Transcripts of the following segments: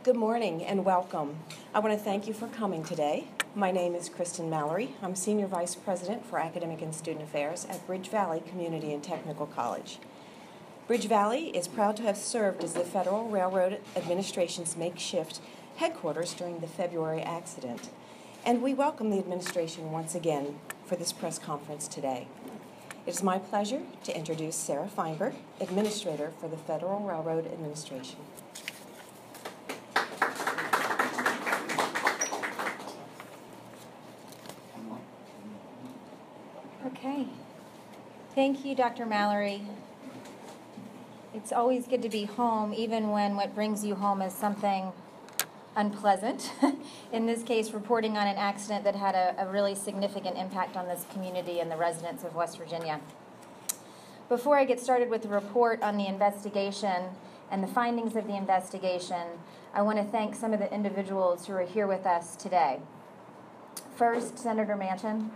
Good morning and welcome. I want to thank you for coming today. My name is Kristen Mallory. I'm Senior Vice President for Academic and Student Affairs at Bridge Valley Community and Technical College. Bridge Valley is proud to have served as the Federal Railroad Administration's makeshift headquarters during the February accident. And we welcome the administration once again for this press conference today. It is my pleasure to introduce Sarah Feinberg, Administrator for the Federal Railroad Administration. Okay. Thank you, Dr. Mallory. It's always good to be home, even when what brings you home is something unpleasant. In this case, reporting on an accident that had a really significant impact on this community and the residents of West Virginia. Before I get started with the report on the investigation and the findings of the investigation, I want to thank some of the individuals who are here with us today. First, Senator Manchin.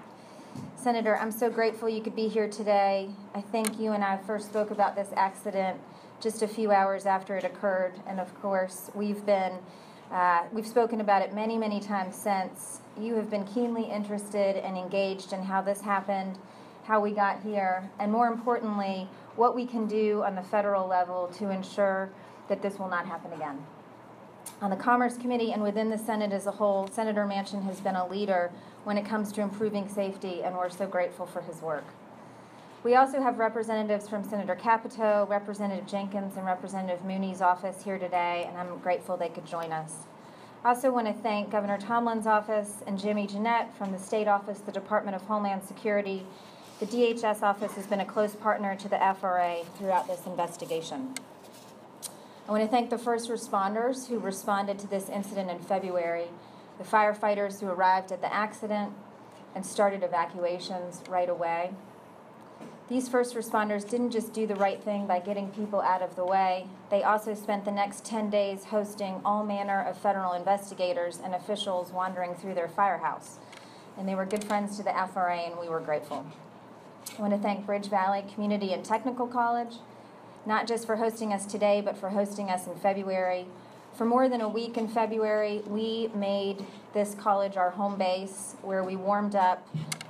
Senator, I'm so grateful you could be here today. I think you and I first spoke about this accident just a few hours after it occurred, and of course, we've spoken about it many, many times since. You have been keenly interested and engaged in how this happened, how we got here, and more importantly, what we can do on the federal level to ensure that this will not happen again. On the Commerce Committee and within the Senate as a whole, Senator Manchin has been a leader when it comes to improving safety, and we're so grateful for his work. We also have representatives from Senator Capito, Representative Jenkins, and Representative Mooney's office here today, and I'm grateful they could join us. I also want to thank Governor Tomlin's office and Jimmy Jeanette from the State Office, the Department of Homeland Security. The DHS office has been a close partner to the FRA throughout this investigation. I want to thank the first responders who responded to this incident in February, the firefighters who arrived at the accident and started evacuations right away. These first responders didn't just do the right thing by getting people out of the way. They also spent the next 10 days hosting all manner of federal investigators and officials wandering through their firehouse. And they were good friends to the FRA, and we were grateful. I want to thank Bridge Valley Community and Technical College, not just for hosting us today, but for hosting us in February. For more than a week in February, we made this college our home base, where we warmed up,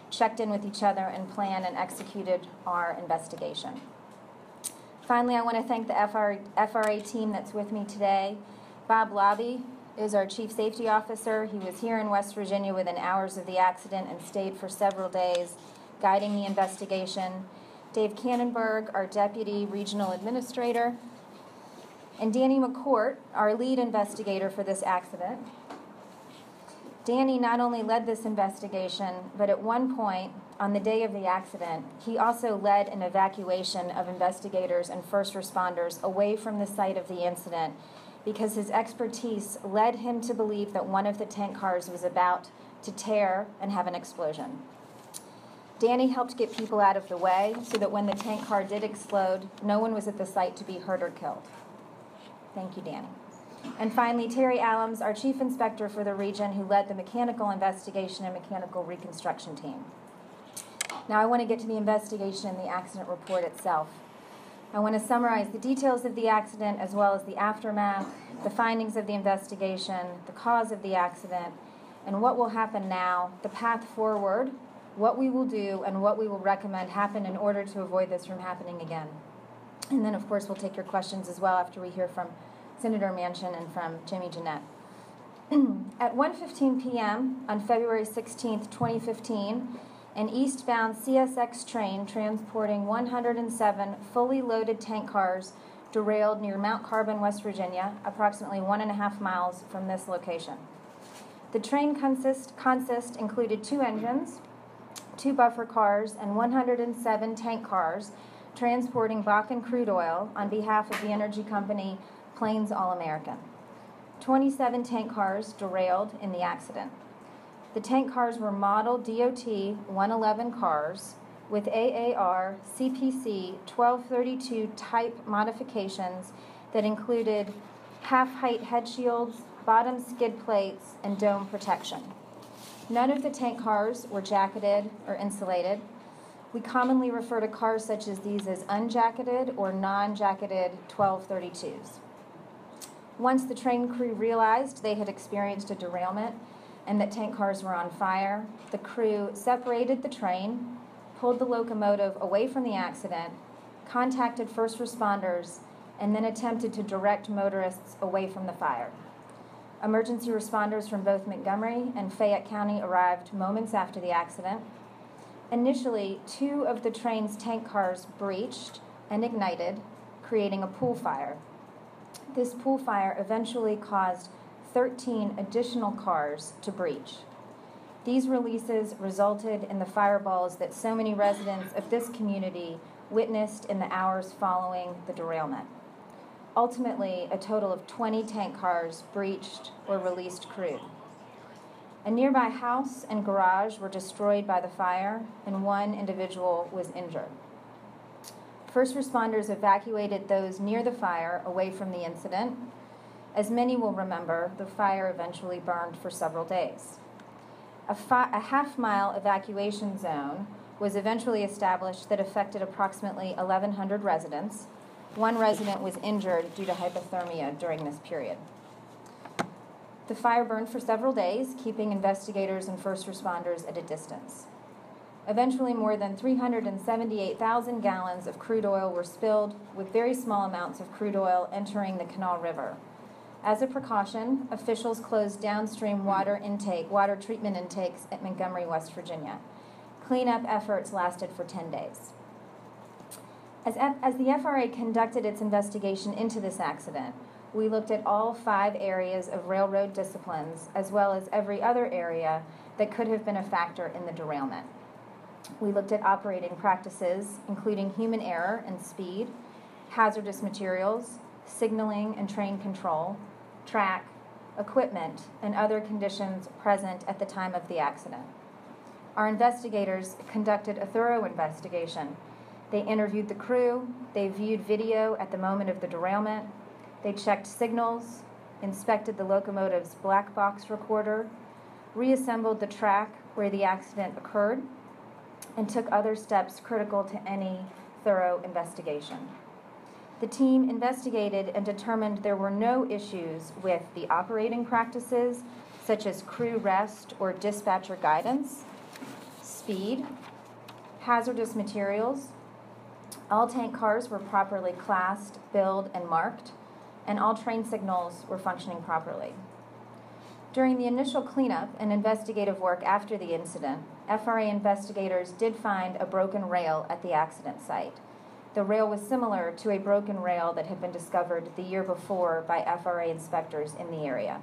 checked in with each other, and planned and executed our investigation. Finally, I want to thank the FRA team that's with me today. Bob Lobby is our Chief Safety Officer. He was here in West Virginia within hours of the accident and stayed for several days, guiding the investigation. Dave Cannonberg, our Deputy Regional Administrator, and Danny McCourt, our lead investigator for this accident. Danny not only led this investigation, but at one point on the day of the accident, he also led an evacuation of investigators and first responders away from the site of the incident because his expertise led him to believe that one of the tank cars was about to tear and have an explosion. Danny helped get people out of the way so that when the tank car did explode, no one was at the site to be hurt or killed. Thank you, Danny. And finally, Terry Allums, our Chief Inspector for the region, who led the mechanical investigation and mechanical reconstruction team. Now I want to get to the investigation and the accident report itself. I want to summarize the details of the accident as well as the aftermath, the findings of the investigation, the cause of the accident, and what will happen now, the path forward, what we will do, and what we will recommend happen in order to avoid this from happening again. And then, of course, we'll take your questions as well after we hear from Senator Manchin and from Jimmy Jeanette. At 1:15 p.m. on February 16, 2015, an eastbound CSX train transporting 107 fully loaded tank cars derailed near Mount Carbon, West Virginia, approximately 1.5 miles from this location. The train consist included 2 engines, 2 buffer cars, and 107 tank cars transporting Bakken crude oil on behalf of the energy company Plains All American. 27 tank cars derailed in the accident. The tank cars were model DOT 111 cars with AAR CPC 1232 type modifications that included half-height head shields, bottom skid plates, and dome protection. None of the tank cars were jacketed or insulated. We commonly refer to cars such as these as unjacketed or non-jacketed 1232s. Once the train crew realized they had experienced a derailment and that tank cars were on fire, the crew separated the train, pulled the locomotive away from the accident, contacted first responders, and then attempted to direct motorists away from the fire. Emergency responders from both Montgomery and Fayette County arrived moments after the accident. Initially, 2 of the train's tank cars breached and ignited, creating a pool fire. This pool fire eventually caused 13 additional cars to breach. These releases resulted in the fireballs that so many residents of this community witnessed in the hours following the derailment. Ultimately, a total of 20 tank cars breached or released crude. A nearby house and garage were destroyed by the fire, and 1 individual was injured. First responders evacuated those near the fire away from the incident. As many will remember, the fire eventually burned for several days. A half-mile evacuation zone was eventually established that affected approximately 1,100 residents. 1 resident was injured due to hypothermia during this period. The fire burned for several days, keeping investigators and first responders at a distance. Eventually, more than 378,000 gallons of crude oil were spilled, with very small amounts of crude oil entering the Kanawha River. As a precaution, officials closed downstream water treatment intakes at Montgomery, West Virginia. Cleanup efforts lasted for 10 days. As the FRA conducted its investigation into this accident, we looked at all 5 areas of railroad disciplines, as well as every other area that could have been a factor in the derailment. We looked at operating practices, including human error and speed, hazardous materials, signaling and train control, track, equipment, and other conditions present at the time of the accident. Our investigators conducted a thorough investigation. They interviewed the crew, they viewed video at the moment of the derailment, they checked signals, inspected the locomotive's black box recorder, reassembled the track where the accident occurred, and took other steps critical to any thorough investigation. The team investigated and determined there were no issues with the operating practices, such as crew rest or dispatcher guidance, speed, hazardous materials. All tank cars were properly classed, billed, and marked, and all train signals were functioning properly. During the initial cleanup and investigative work after the incident, FRA investigators did find a broken rail at the accident site. The rail was similar to a broken rail that had been discovered the year before by FRA inspectors in the area.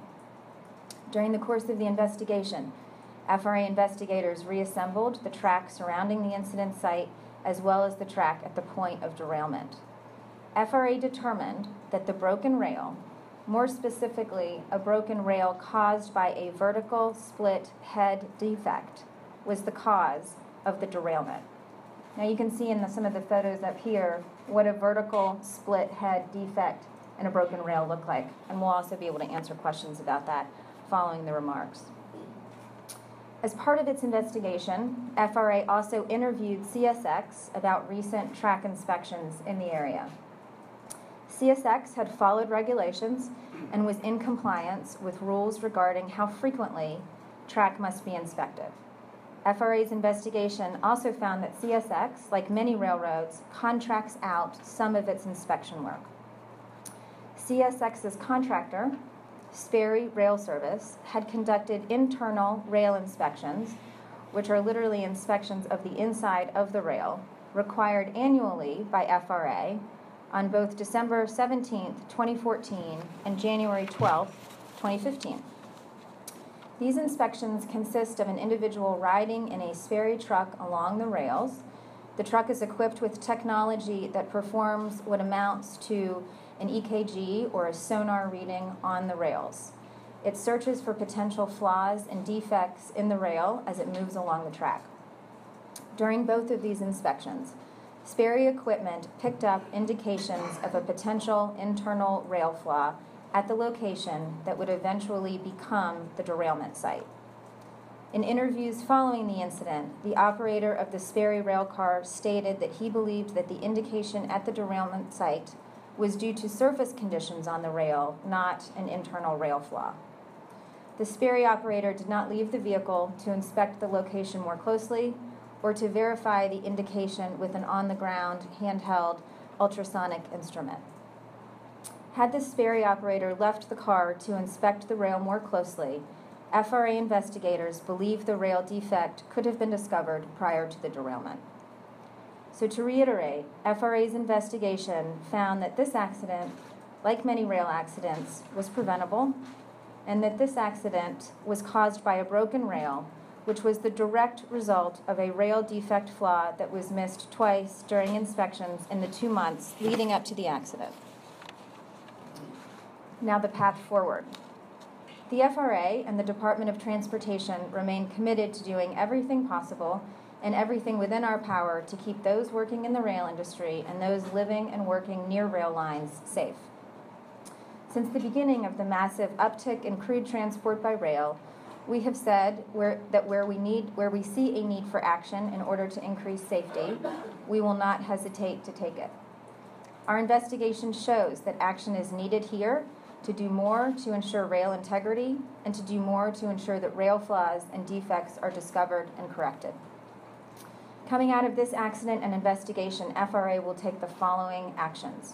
During the course of the investigation, FRA investigators reassembled the track surrounding the incident site as well as the track at the point of derailment. FRA determined that the broken rail, more specifically a broken rail caused by a vertical split head defect, was the cause of the derailment. Now you can see in some of the photos up here what a vertical split head defect and a broken rail look like, and we'll also be able to answer questions about that following the remarks. As part of its investigation, FRA also interviewed CSX about recent track inspections in the area. CSX had followed regulations and was in compliance with rules regarding how frequently track must be inspected. FRA's investigation also found that CSX, like many railroads, contracts out some of its inspection work. CSX's contractor, Sperry Rail Service, had conducted internal rail inspections, which are literally inspections of the inside of the rail, required annually by FRA on both December 17, 2014 and January 12, 2015. These inspections consist of an individual riding in a Sperry truck along the rails. The truck is equipped with technology that performs what amounts to an EKG or a sonar reading on the rails. It searches for potential flaws and defects in the rail as it moves along the track. During both of these inspections, Sperry equipment picked up indications of a potential internal rail flaw at the location that would eventually become the derailment site. In interviews following the incident, the operator of the Sperry rail car stated that he believed that the indication at the derailment site was due to surface conditions on the rail, not an internal rail flaw. The Sperry operator did not leave the vehicle to inspect the location more closely or to verify the indication with an on-the-ground handheld ultrasonic instrument. Had the Sperry operator left the car to inspect the rail more closely, FRA investigators believe the rail defect could have been discovered prior to the derailment. So to reiterate, FRA's investigation found that this accident, like many rail accidents, was preventable, and that this accident was caused by a broken rail, which was the direct result of a rail defect flaw that was missed twice during inspections in the 2 months leading up to the accident. Now the path forward. The FRA and the Department of Transportation remain committed to doing everything possible and everything within our power to keep those working in the rail industry and those living and working near rail lines safe. Since the beginning of the massive uptick in crude transport by rail, we have said that where we see a need for action in order to increase safety, we will not hesitate to take it. Our investigation shows that action is needed here to do more to ensure rail integrity and to do more to ensure that rail flaws and defects are discovered and corrected. Coming out of this accident and investigation, FRA will take the following actions.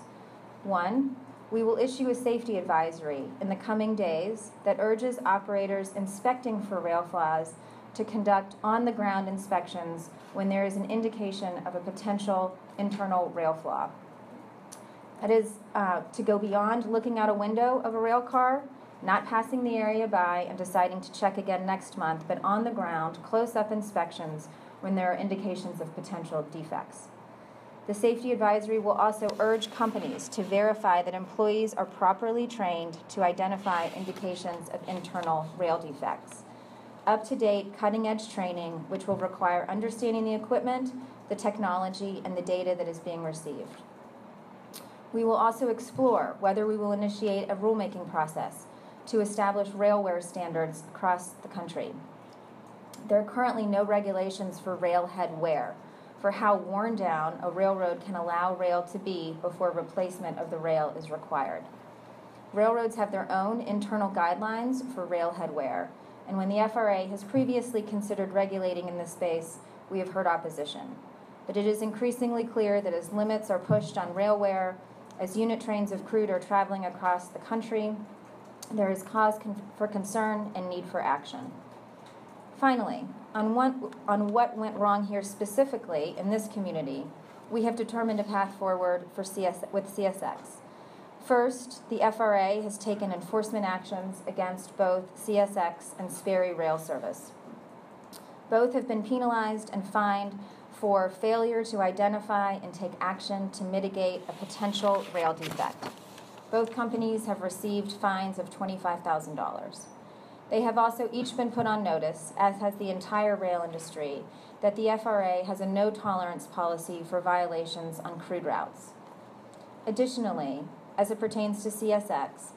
1, we will issue a safety advisory in the coming days that urges operators inspecting for rail flaws to conduct on-the-ground inspections when there is an indication of a potential internal rail flaw. That is to go beyond looking out a window of a rail car, not passing the area by and deciding to check again next month, but on the ground, close-up inspections when there are indications of potential defects. The safety advisory will also urge companies to verify that employees are properly trained to identify indications of internal rail defects. Up-to-date, cutting-edge training, which will require understanding the equipment, the technology, and the data that is being received. We will also explore whether we will initiate a rulemaking process to establish rail wear standards across the country. There are currently no regulations for railhead wear, for how worn down a railroad can allow rail to be before replacement of the rail is required. Railroads have their own internal guidelines for railhead wear, and when the FRA has previously considered regulating in this space, we have heard opposition. But it is increasingly clear that as limits are pushed on rail wear, as unit trains of crude are traveling across the country, there is cause for concern and need for action. Finally, on what went wrong here specifically in this community, we have determined a path forward with CSX. First, the FRA has taken enforcement actions against both CSX and Sperry Rail Service. Both have been penalized and fined for failure to identify and take action to mitigate a potential rail defect. Both companies have received fines of $25,000. They have also each been put on notice, as has the entire rail industry, that the FRA has a no-tolerance policy for violations on crude routes. Additionally, as it pertains to CSX,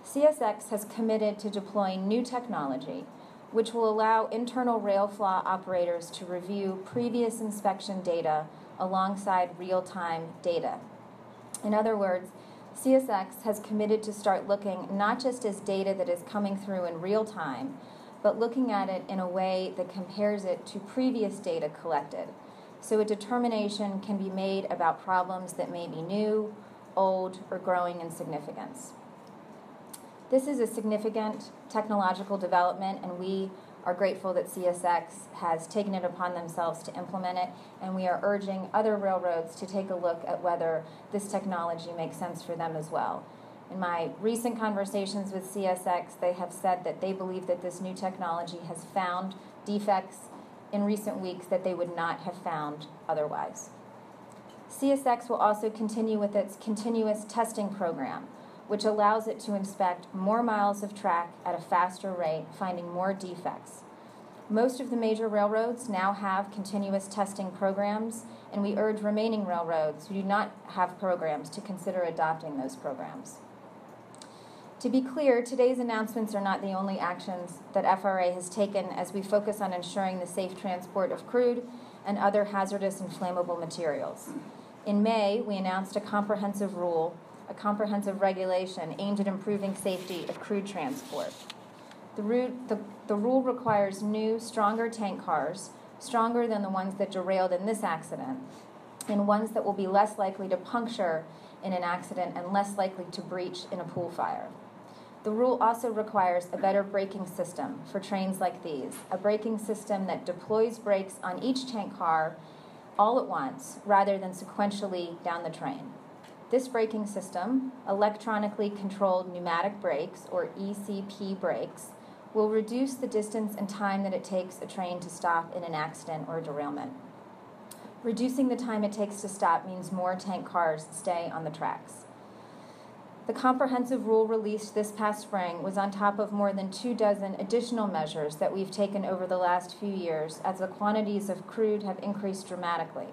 CSX has committed to deploying new technology which will allow internal rail flaw operators to review previous inspection data alongside real-time data. In other words, CSX has committed to start looking not just as data that is coming through in real time, but looking at it in a way that compares it to previous data collected, so a determination can be made about problems that may be new, old, or growing in significance. This is a significant technological development, and we are grateful that CSX has taken it upon themselves to implement it, and we are urging other railroads to take a look at whether this technology makes sense for them as well. In my recent conversations with CSX, they have said that they believe that this new technology has found defects in recent weeks that they would not have found otherwise. CSX will also continue with its continuous testing program, which allows it to inspect more miles of track at a faster rate, finding more defects. Most of the major railroads now have continuous testing programs, and we urge remaining railroads who do not have programs to consider adopting those programs. To be clear, today's announcements are not the only actions that FRA has taken as we focus on ensuring the safe transport of crude and other hazardous and flammable materials. In May, we announced a comprehensive rule a comprehensive regulation aimed at improving safety of crude transport. The rule requires new, stronger tank cars, stronger than the ones that derailed in this accident, and ones that will be less likely to puncture in an accident and less likely to breach in a pool fire. The rule also requires a better braking system for trains like these, a braking system that deploys brakes on each tank car all at once rather than sequentially down the train. This braking system, electronically controlled pneumatic brakes, or ECP brakes, will reduce the distance and time that it takes a train to stop in an accident or a derailment. Reducing the time it takes to stop means more tank cars stay on the tracks. The comprehensive rule released this past spring was on top of more than 24 additional measures that we've taken over the last few years as the quantities of crude have increased dramatically.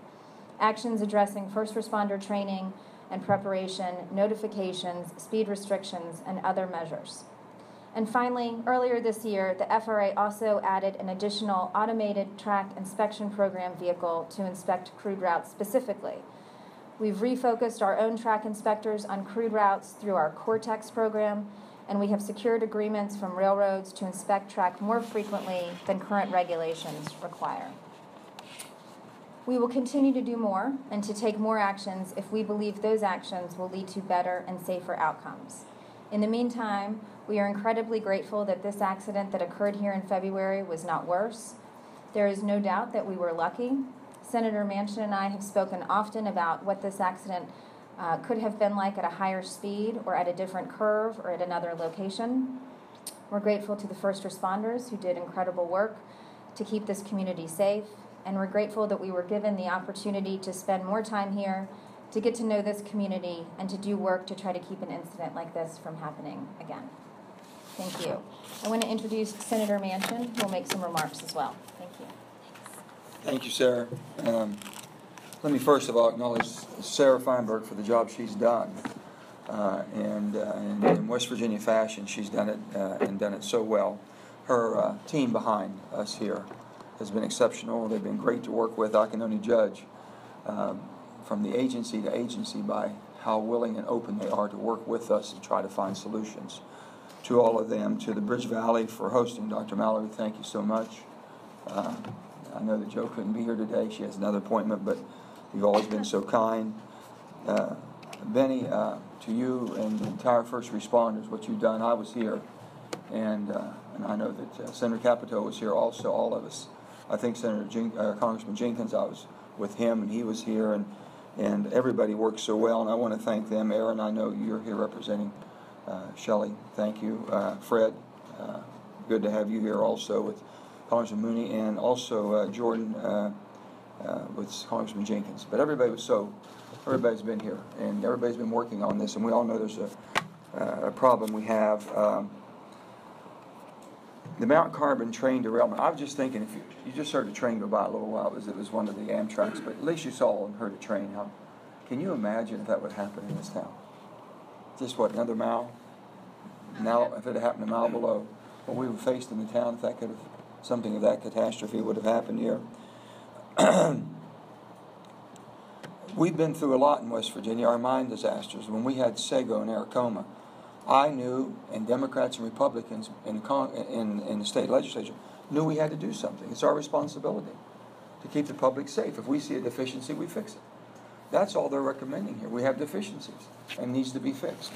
Actions addressing first responder training and preparation, notifications, speed restrictions, and other measures. And finally, earlier this year, the FRA also added an additional automated track inspection program vehicle to inspect crude routes specifically. We've refocused our own track inspectors on crude routes through our Cortex program, and we have secured agreements from railroads to inspect track more frequently than current regulations require. We will continue to do more and to take more actions if we believe those actions will lead to better and safer outcomes. In the meantime, we are incredibly grateful that this accident that occurred here in February was not worse. There is no doubt that we were lucky. Senator Manchin and I have spoken often about what this accident could have been like at a higher speed or at a different curve or at another location. We're grateful to the first responders who did incredible work to keep this community safe, and we're grateful that we were given the opportunity to spend more time here, to get to know this community, and to do work to try to keep an incident like this from happening again. Thank you. I want to introduce Senator Manchin, who will make some remarks as well. Thank you. Thank you, Sarah. Let me first of all acknowledge Sarah Feinberg for the job she's done. And in West Virginia fashion, she's done it and done it so well. Her team behind us here has been exceptional. They've been great to work with. I can only judge from the agency to agency by how willing and open they are to work with us and try to find solutions. To all of them, to the Bridge Valley for hosting Dr. Mallory, thank you so much. I know that Jo couldn't be here today. She has another appointment, but you've always been so kind. Benny, to you and the entire first responders, what you've done, I was here. And I know that Senator Capito was here also, all of us. I think Congressman Jenkins, I was with him, and he was here, and everybody worked so well, and I want to thank them. Aaron, I know you're here representing Shelley. Thank you. Fred, good to have you here also with Congressman Mooney, and also Jordan with Congressman Jenkins. But everybody's been here, and everybody's been working on this, and we all know there's a problem we have. The Mount Carbon train derailment, I was just thinking, if you just heard a train go by a little while, it was one of the Amtrak's, but at least you saw and heard a train. Can you imagine if that would happen in this town? Just what, another mile? Now, if it had happened a mile below, what we were faced in the town, if that could have, something of that catastrophe would have happened here. We've been through a lot in West Virginia, our mine disasters. When we had Sago and Aracoma, I knew, and Democrats and Republicans in the state legislature knew we had to do something. It's our responsibility to keep the public safe. If we see a deficiency, we fix it. That's all they're recommending here. We have deficiencies and needs to be fixed.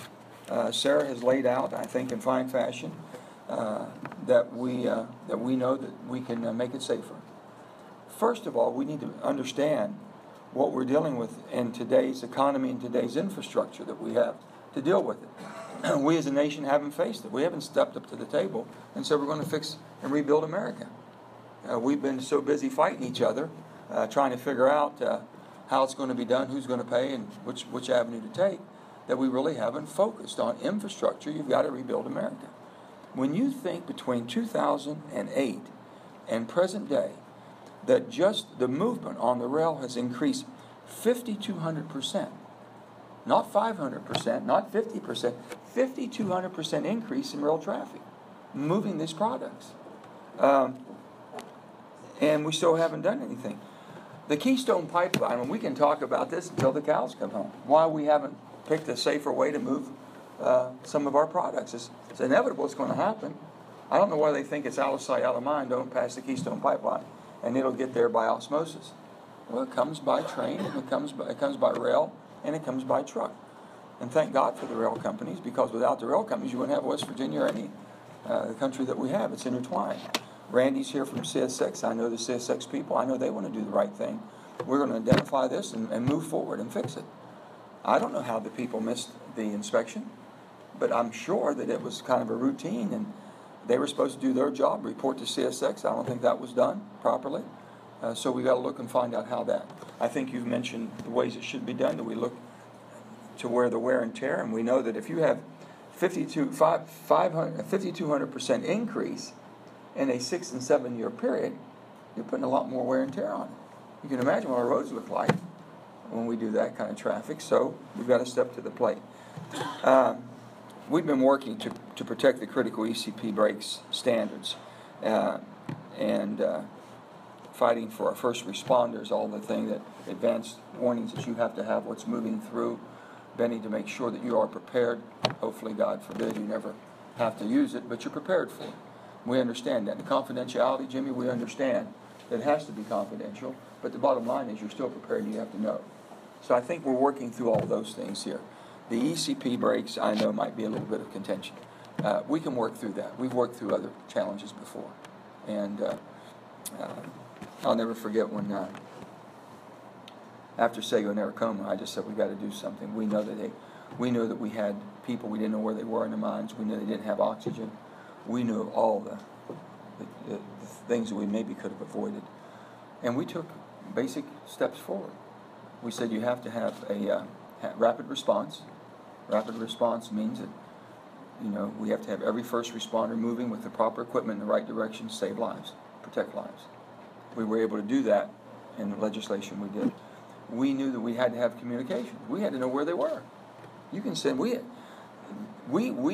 Sarah has laid out, I think, in fine fashion, that we know that we can make it safer. First of all, we need to understand what we're dealing with in today's economy and today's infrastructure that we have to deal with it. We as a nation haven't faced it. We haven't stepped up to the table and said we're going to fix and rebuild America. We've been so busy fighting each other, trying to figure out how it's going to be done, who's going to pay, and which avenue to take, that we really haven't focused on infrastructure. You've got to rebuild America. When you think between 2008 and present day, that just the movement on the rail has increased 5,200%. Not 500%, not 50%, 5,200% increase in rail traffic, moving these products. And we still haven't done anything. The Keystone Pipeline, and we can talk about this until the cows come home, why we haven't picked a safer way to move some of our products. It's inevitable. It's going to happen. I don't know why they think it's out of sight, out of mind. Don't pass the Keystone Pipeline, and it'll get there by osmosis. Well, it comes by train, and it comes by rail, and it comes by truck. And thank God for the rail companies, because without the rail companies, you wouldn't have West Virginia or any the country that we have. It's intertwined. Randy's here from CSX. I know the CSX people. I know they want to do the right thing. We're going to identify this and move forward and fix it. I don't know how the people missed the inspection, but I'm sure that it was kind of a routine, and they were supposed to do their job, report to CSX. I don't think that was done properly. So we got to look and find out how that. I think you've mentioned the ways it should be done, that we look to where the wear and tear, and we know that if you have 5,200% increase in a 6 and 7 year period, you're putting a lot more wear and tear on it. You can imagine what our roads look like when we do that kind of traffic, so we've got to step to the plate. We've been working to protect the critical ECP brakes standards and fighting for our first responders, all the thing that advanced warnings that you have to have, what's moving through, Benny, to make sure that you are prepared. Hopefully, God forbid, you never have to use it, but you're prepared for it. We understand that. The confidentiality, Jimmy, we understand that it has to be confidential, but the bottom line is you're still prepared and you have to know. So I think we're working through all those things here. The ECP brakes, I know, might be a little bit of contention. We can work through that. We've worked through other challenges before. And I'll never forget when, after Sago and Aracoma, I just said, we got to do something. We know that we knew that we had people, we didn't know where they were in the mines. We knew they didn't have oxygen. We knew all the things that we maybe could have avoided. And we took basic steps forward. We said you have to have a rapid response. Rapid response means that, we have to have every first responder moving with the proper equipment in the right direction to save lives, protect lives. We were able to do that in the legislation we did. We knew that we had to have communication. We had to know where they were. You can send, we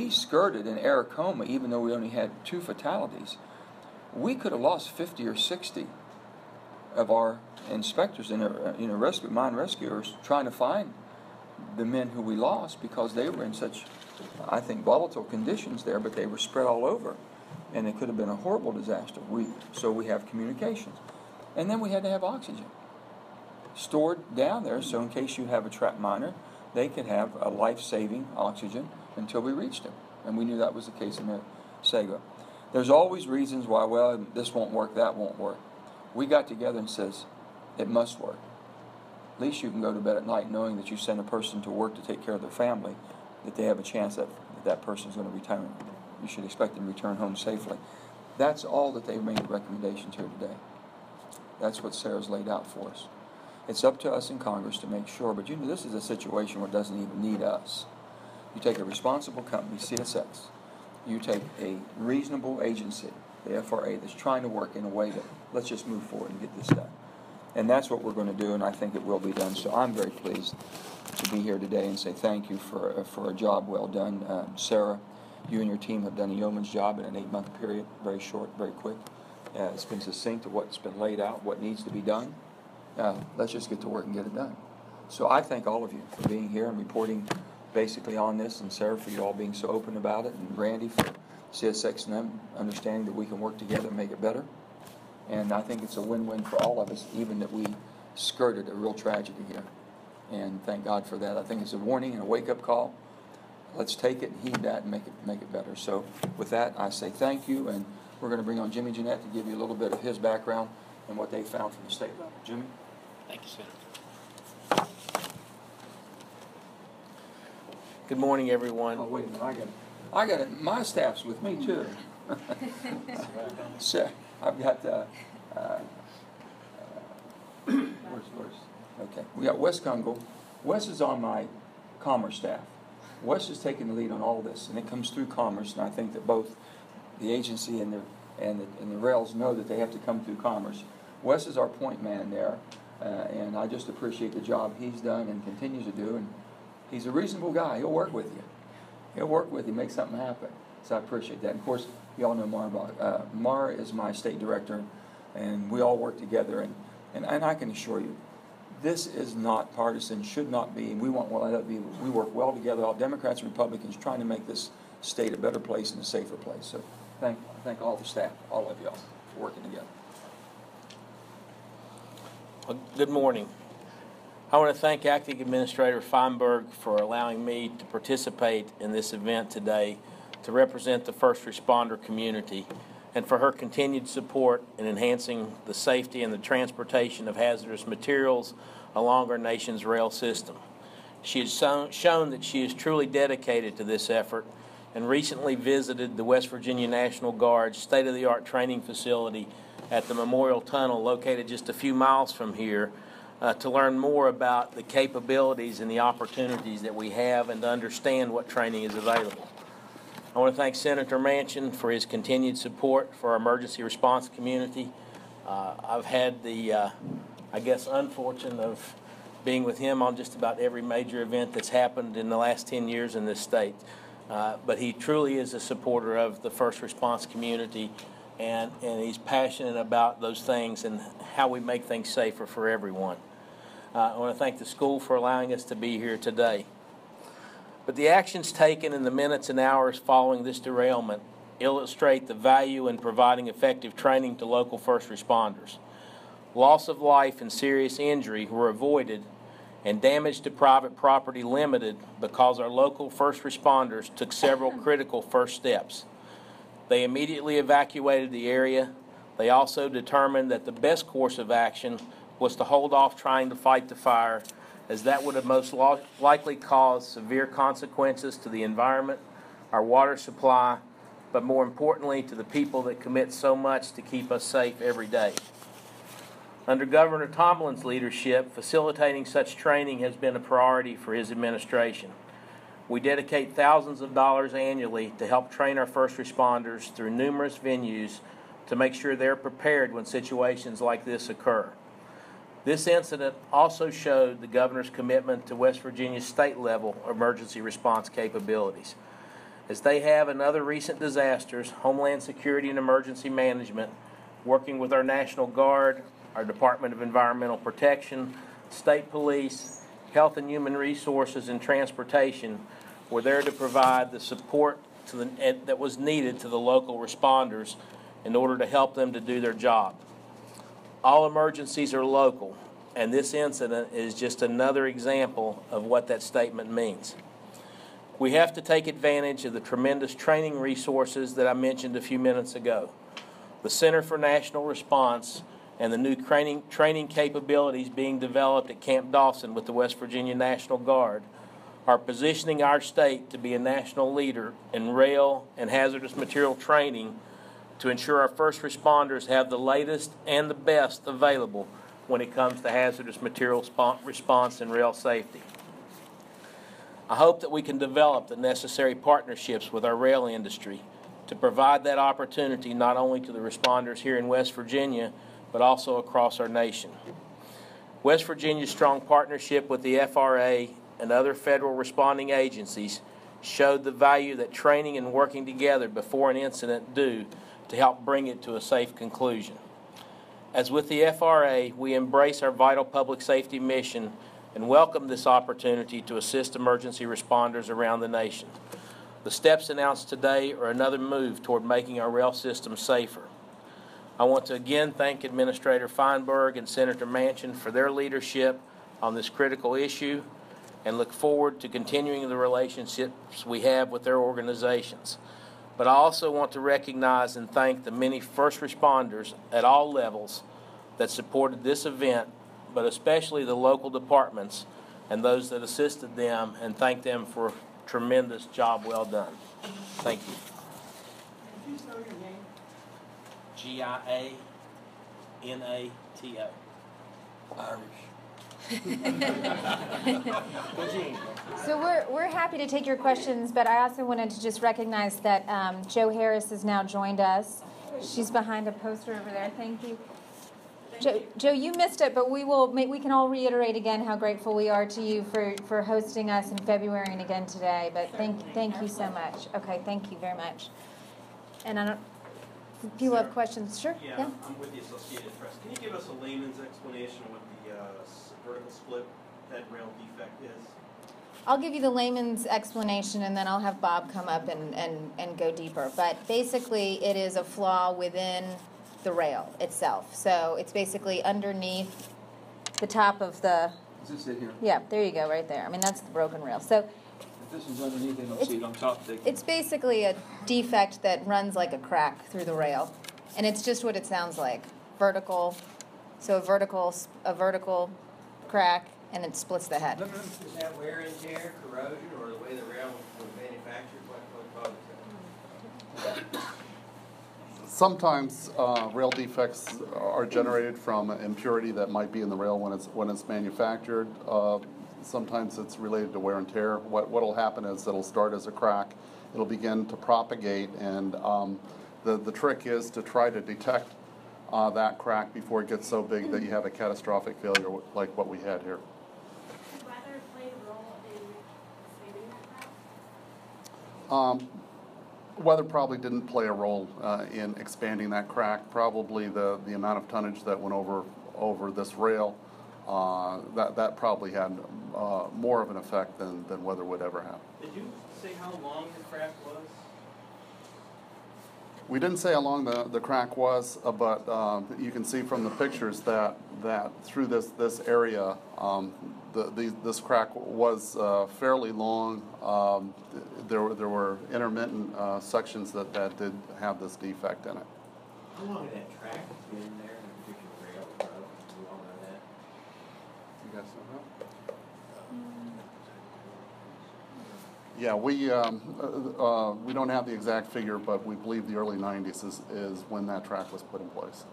skirted in Aracoma, even though we only had 2 fatalities. We could have lost 50 or 60 of our inspectors and mine rescuers trying to find the men who we lost, because they were in such, I think, volatile conditions there, but they were spread all over, and it could have been a horrible disaster. So we have communications. And then we had to have oxygen stored down there, so in case you have a trapped miner, they could have a life-saving oxygen until we reached them. And we knew that was the case in Sago. There's always reasons why, well, this won't work, that won't work. We got together and says, it must work. At least you can go to bed at night knowing that you send a person to work to take care of their family, that they have a chance that person's going to return. You should expect them to return home safely. That's all that they've made recommendations here today. That's what Sarah's laid out for us. It's up to us in Congress to make sure, but this is a situation where it doesn't even need us. You take a responsible company, CSX. You take a reasonable agency, the FRA, that's trying to work in a way that let's just move forward and get this done. And that's what we're going to do, and I think it will be done. So I'm very pleased to be here today and say thank you for a job well done. Sarah, you and your team have done a yeoman's job in an 8-month period, very short, very quick. It's been succinct to what's been laid out, what needs to be done. Let's just get to work and get it done. So I thank all of you for being here and reporting basically on this, and Sarah for you all being so open about it, and Randy for CSX and them understanding that we can work together and make it better. And I think it's a win-win for all of us, even that we skirted a real tragedy here. And thank God for that. I think it's a warning and a wake-up call. Let's take it and heed that and make it better. So with that, I say thank you, and we're going to bring on Jimmy Jeanette to give you a little bit of his background and what they found from the state level. Jimmy? Thank you, Senator. Good morning, everyone. Oh, wait a minute. I got it. My staff's with me, too. So I've got, where's? Okay. We got Wes Kungle. Wes is on my commerce staff. Wes is taking the lead on all this, and it comes through commerce, and I think that both the agency and the rails know that they have to come through commerce. Wes is our point man there, and I just appreciate the job he's done and continues to do, and he's a reasonable guy. He'll work with you. He'll work with you, make something happen. So I appreciate that. And of course, you all know Mara. Mara is my state director, and we all work together, and I can assure you, This is not partisan, should not be, and we want well to be. We work well together, all Democrats and Republicans, trying to make this state a better place and a safer place. So thank all the staff, all of y'all, for working together. Well, good morning. I want to thank Acting Administrator Feinberg for allowing me to participate in this event today to represent the first responder community, and for her continued support in enhancing the safety and the transportation of hazardous materials along our nation's rail system. She has shown that she is truly dedicated to this effort and recently visited the West Virginia National Guard's state-of-the-art training facility at the Memorial Tunnel, located just a few miles from here, to learn more about the capabilities and the opportunities that we have and to understand what training is available. I want to thank Senator Manchin for his continued support for our emergency response community. I've had the, unfortunate of being with him on just about every major event that's happened in the last 10 years in this state. But he truly is a supporter of the first response community, and he's passionate about those things and how we make things safer for everyone. I want to thank the school for allowing us to be here today. But the actions taken in the minutes and hours following this derailment illustrate the value in providing effective training to local first responders. Loss of life and serious injury were avoided and damage to private property limited because our local first responders took several critical first steps. They immediately evacuated the area. They also determined that the best course of action was to hold off trying to fight the fire, as that would have most likely caused severe consequences to the environment, our water supply, but more importantly to the people that commit so much to keep us safe every day. Under Governor Tomlin's leadership, facilitating such training has been a priority for his administration. We dedicate thousands of dollars annually to help train our first responders through numerous venues to make sure they're prepared when situations like this occur. This incident also showed the governor's commitment to West Virginia's state-level emergency response capabilities. As they have in other recent disasters, Homeland Security and Emergency Management, working with our National Guard, our Department of Environmental Protection, State Police, Health and Human Resources, and Transportation, were there to provide the support that was needed to the local responders in order to help them to do their job. All emergencies are local, and this incident is just another example of what that statement means. We have to take advantage of the tremendous training resources that I mentioned a few minutes ago. The Center for National Response and the new training capabilities being developed at Camp Dawson with the West Virginia National Guard are positioning our state to be a national leader in rail and hazardous material training to ensure our first responders have the latest and the best available when it comes to hazardous material response and rail safety. I hope that we can develop the necessary partnerships with our rail industry to provide that opportunity not only to the responders here in West Virginia, but also across our nation. West Virginia's strong partnership with the FRA and other federal responding agencies showed the value that training and working together before an incident do to help bring it to a safe conclusion. As with the FRA, we embrace our vital public safety mission and welcome this opportunity to assist emergency responders around the nation. The steps announced today are another move toward making our rail system safer. I want to again thank Administrator Feinberg and Senator Manchin for their leadership on this critical issue and look forward to continuing the relationships we have with their organizations. But I also want to recognize and thank the many first responders at all levels that supported this event, but especially the local departments and those that assisted them, and thank them for a tremendous job well done. Thank you. Could you spell your name? Gianato. Irish. So we're happy to take your questions, but I also wanted to just recognize that Jo Harris has now joined us. She's behind a poster over there. Thank you. Jo, you missed it, but we can all reiterate again how grateful we are to you for hosting us in February and again today. But thank you so much. Okay, thank you very much. And If people have Sarah? questions, sure. Yeah, I'm with the Associated Press. Can you give us a layman's explanation of what the vertical split head rail defect is? I'll give you the layman's explanation, and then I'll have Bob come up and go deeper. But basically, it is a flaw within the rail itself. So it's basically underneath the top of the, Is this it here? yeah, there you go, right there. I mean, that's the broken rail. So If this is underneath, they don't see it on top. it's basically a defect that runs like a crack through the rail. And it's just what it sounds like. Vertical, so a vertical crack, and it splits the head. Is that wear and tear, corrosion, or the way the rail was manufactured? What causes that? Sometimes rail defects are generated from impurity that might be in the rail when it's manufactured. Sometimes it's related to wear and tear. What'll happen is it'll start as a crack, it'll begin to propagate, and the trick is to try to detect that crack before it gets so big that you have a catastrophic failure like what we had here. Did weather play a role in expanding that crack? Weather probably didn't play a role in expanding that crack. Probably the amount of tonnage that went over this rail, that probably had more of an effect than weather would ever have. Did you say how long the crack was? We didn't say how long the crack was, but you can see from the pictures that through this area, this crack was fairly long. There were intermittent sections that did have this defect in it. How long had that track been there in a particular rail? Do you all know that? You guys know that? Yeah, we don't have the exact figure, but we believe the early 90s is when that track was put in place.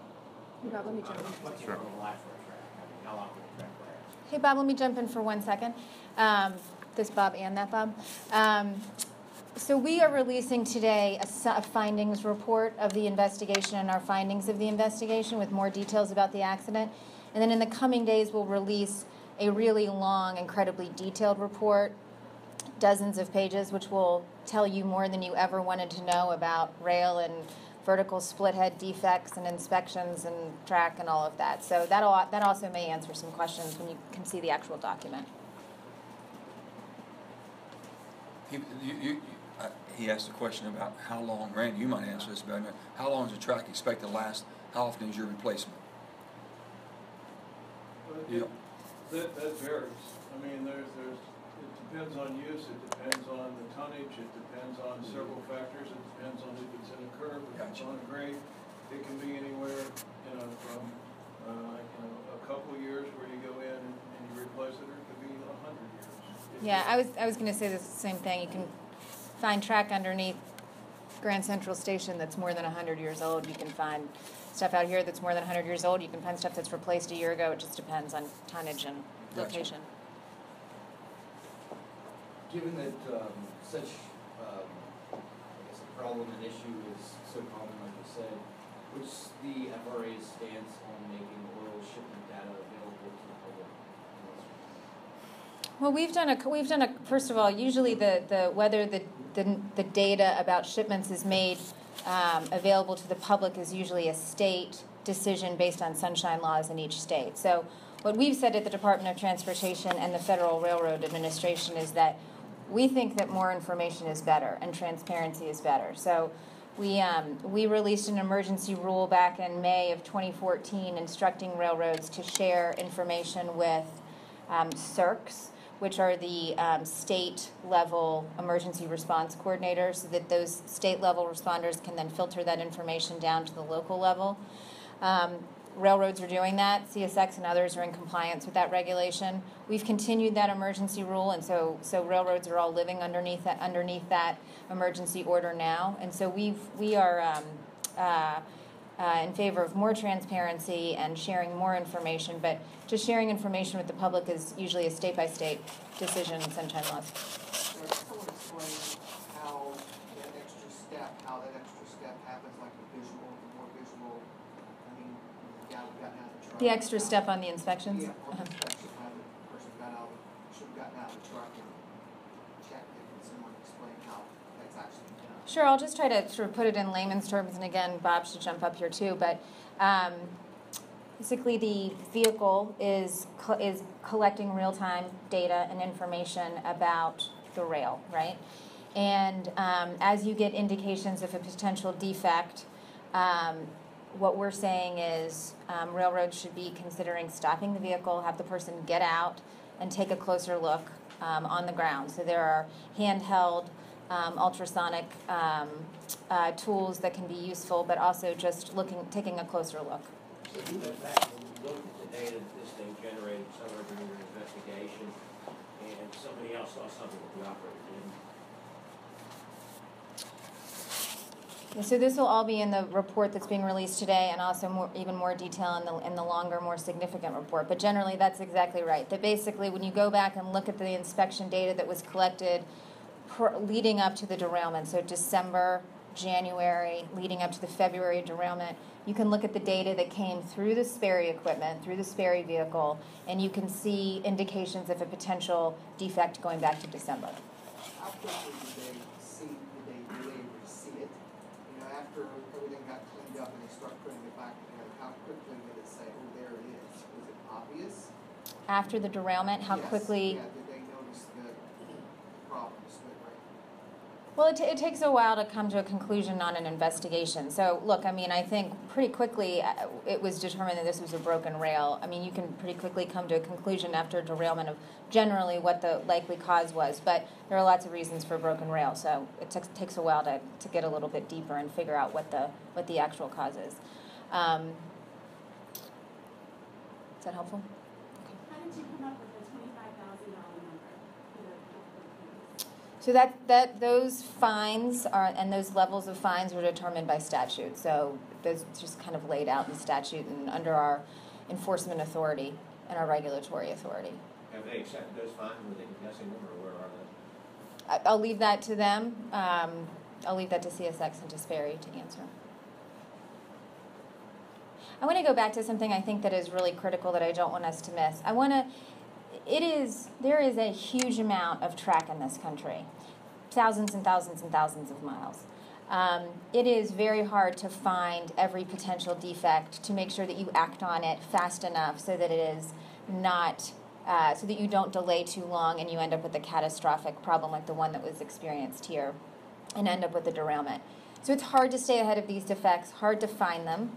Let me jump in. What's the normal life for a track? I mean, how long would a track last? Hey, Bob, let me jump in for 1 second. This Bob and that Bob. So we are releasing today a findings report of the investigation and our findings of the investigation with more details about the accident. And then in the coming days, we'll release a really long, incredibly detailed report, dozens of pages, which will tell you more than you ever wanted to know about rail and vertical split head defects and inspections and track and all of that. So that also may answer some questions when you can see the actual document. He asked a question about how long, Randy, you might answer this better. How long is a track expected to last? How often is your replacement? Well, that varies. I mean, it depends on use, it depends on the tonnage, it depends on several factors, it depends on if it's in a curve, if it's on a grade. It can be anywhere, from a couple of years where you go in and you replace it, or it could be 100 years. Yeah, I was going to say the same thing. You can find track underneath Grand Central Station that's more than 100 years old. You can find stuff out here that's more than 100 years old. You can find stuff that's replaced a year ago. It just depends on tonnage and location. Given that such, I guess, a problem and issue is so common, like you said, what's the FRA's stance on making oil shipment data available to the public? Well, we've done a first of all, usually whether the data about shipments is made available to the public is usually a state decision based on sunshine laws in each state. So what we've said at the Department of Transportation and the Federal Railroad Administration is that we think that more information is better and transparency is better. So we released an emergency rule back in May of 2014 instructing railroads to share information with CERCs, which are the state-level emergency response coordinators, so that those state-level responders can then filter that information down to the local level. Railroads are doing that. CSX and others are in compliance with that regulation. We've continued that emergency rule, and so railroads are all living underneath that emergency order now. And so we are in favor of more transparency and sharing more information, but just sharing information with the public is usually a state-by-state decision in sunshine laws. Someone explain how that extra step happens, like the more visual, I mean, the guy who got out of the truck. The extra step on the inspections? Yeah, or the person should have gotten out of the truck and checked it, and someone explain how that's actually done. Sure, I'll just try to sort of put it in layman's terms, and again, Bob should jump up here too, but basically the vehicle is collecting real-time data and information about the rail, right? And as you get indications of a potential defect, what we're saying is railroads should be considering stopping the vehicle, have the person get out, and take a closer look on the ground. So there are handheld ultrasonic tools that can be useful, but also just taking a closer look. So you went back and looked at the data that this thing generated somewhere during your investigation, and somebody else saw something that the operator didn't. Yeah, so this will all be in the report that's being released today, and also even more detail in the longer, more significant report. But generally, that's exactly right. That basically, when you go back and look at the inspection data that was collected leading up to the derailment, so December, January, leading up to the February derailment, you can look at the data that came through the Sperry equipment, through the Sperry vehicle, and you can see indications of a potential defect going back to December. How quickly were they able to see it? You know, after everything got cleaned up and they start putting it back together, how quickly did it say, oh, there it is? Was it obvious? After the derailment, how quickly? Yeah, did they notice the problem, split rate? Well, it takes a while to come to a conclusion on an investigation. So, look, I mean, I think pretty quickly it was determined that this was a broken rail. I mean, you can pretty quickly come to a conclusion after a derailment of generally what the likely cause was. But there are lots of reasons for a broken rail, so it takes a while to get a little bit deeper and figure out what the actual cause is. Is that helpful? How did you come up with the $25,000 number for the payments? So that those fines are, and those levels of fines are determined by statute. So those just kind of laid out in statute and under our enforcement authority and our regulatory authority. Have they accepted those fines? Were they guessing them, or where are they? I'll leave that to them. I'll leave that to CSX and to Sperry to answer. I want to go back to something I think that is really critical that I don't want us to miss. There is a huge amount of track in this country, thousands and thousands and thousands of miles. It is very hard to find every potential defect, to make sure that you act on it fast enough so that it is not, so that you don't delay too long and you end up with a catastrophic problem like the one that was experienced here and end up with a derailment. So it's hard to stay ahead of these defects, hard to find them.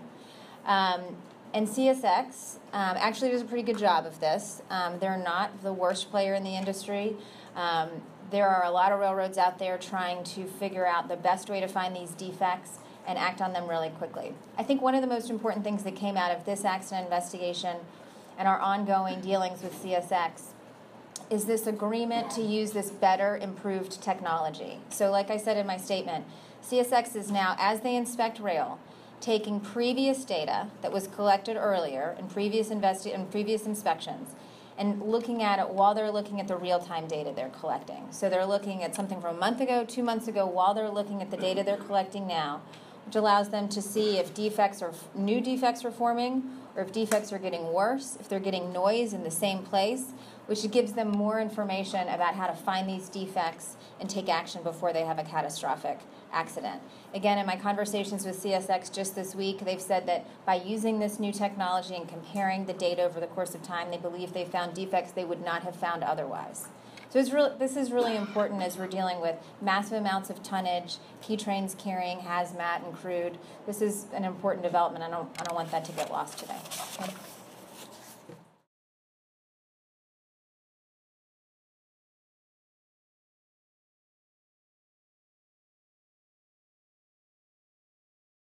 And CSX actually does a pretty good job of this. They're not the worst player in the industry. There are a lot of railroads out there trying to figure out the best way to find these defects and act on them really quickly. I think one of the most important things that came out of this accident investigation and our ongoing dealings with CSX is this agreement to use this better, improved technology. So like I said in my statement, CSX is now, as they inspect rail, taking previous data that was collected earlier in previous inspections and looking at it while they're looking at the real-time data they're collecting. So they're looking at something from a month ago, 2 months ago, while they're looking at the data they're collecting now, which allows them to see if new defects are forming, or if defects are getting worse, if they're getting noise in the same place, which gives them more information about how to find these defects and take action before they have a catastrophic accident. Again, in my conversations with CSX just this week, they've said that by using this new technology and comparing the data over the course of time, they believe they found defects they would not have found otherwise. So this is really important as we're dealing with massive amounts of tonnage, key trains carrying hazmat and crude. This is an important development. I don't want that to get lost today. Okay.